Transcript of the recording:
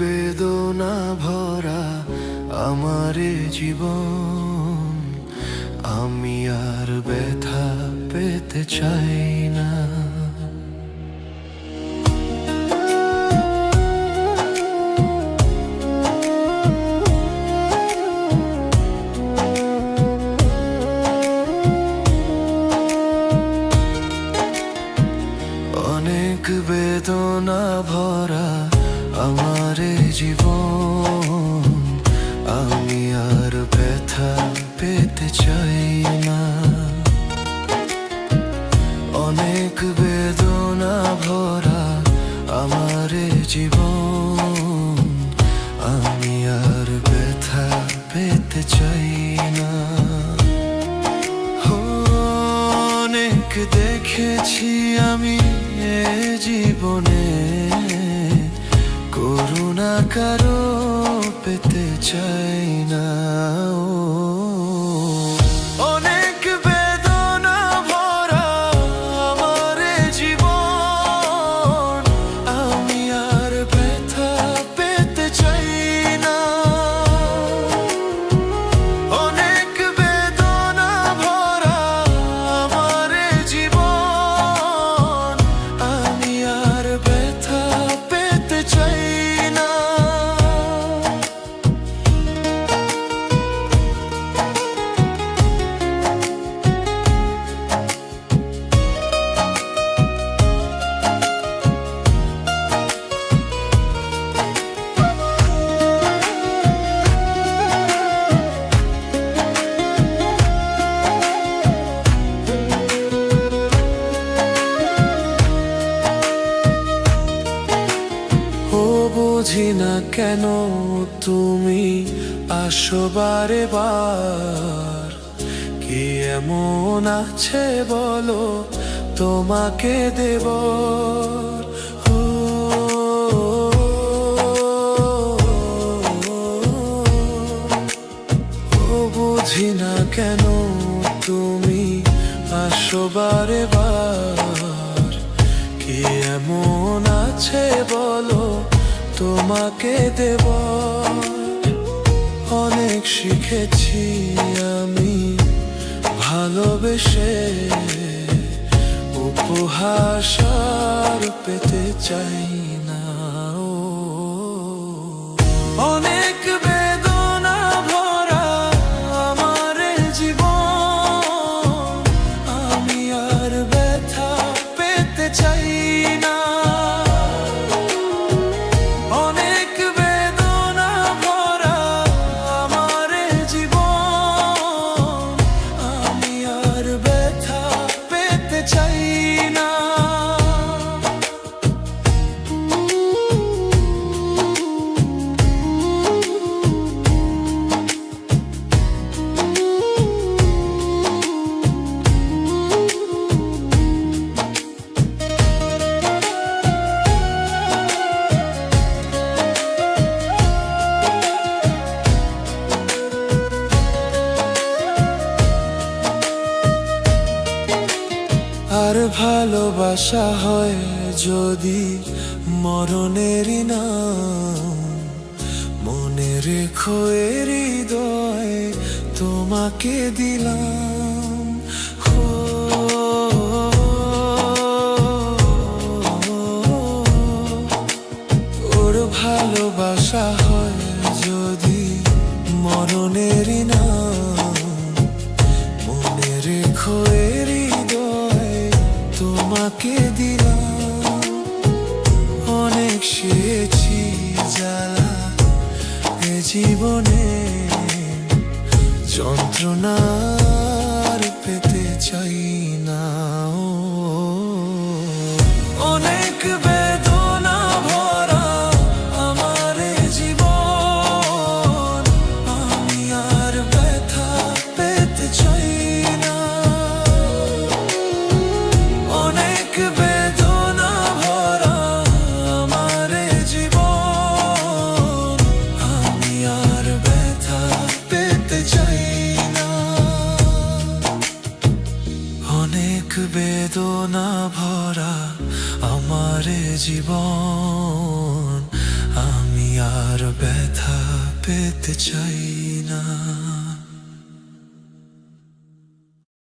বেদনা ভরা আমারে জীবন, আমি আর ব্যথা পেতে চাই না। অনেক বেদনা ভরা আমারে জীবন, আমি আর ব্যথা পেতে চাই না। অনেক বেদনা ভরা আমারে জীবন, আমি আর ব্যথা পেতে চাই না। অনেক দেখেছি আমি এ জীবনে, করুণা কারো পেতে চাই না। অনেক বেদনা ভরা আমার জীবন, আমি আর ব্যথা পেতে চাই না। অনেক বেদনা ভরা আমার জীবন, আমি আর ব্যথা পেতে চাই না। বুঝি না কেন তুমি আসো বারে বার, কি এমন আছে বলো তোমাকে দেব। বুঝি না কেন তুমি আসো বারে বার, কি এমন আছে বলো তোমাকে দেব। অনেক শিখেছি আমি ভালোবেসে, উপহাস আর পেতে চাই না। অনেক বেদনা ভরা আমার জীবন, আমি আর ব্যথা পেতে চাই না। অনেক বেদনা ভরা আমার জীবন, আমি আর ব্যথা পেতে চাই না। আর ভালোবাসা হয় যদি মরণেরই নাম, মনে রেখো এ হৃদয় তোমাকে দিলাম। ওর ভালোবাসা হয় যদি মরণেরই নাম, মনে রেখো এ হৃদয় তোমাকে দিলাম। অনেক শিখেছি জ্বালা এ জীবনে, যন্ত্রণার পেতে চাই না। অনেক বেদনা ভরা আমার জীবন, আমি আর ব্যথা পেতে চাই না। অনেক বেদনা ভরা আমার জীবন, আমি আর ব্যথা পেতে চাই না। অনেক বেদনা ভরা আমার জীবন, আমি আর ব্যথা পেতে চাই না।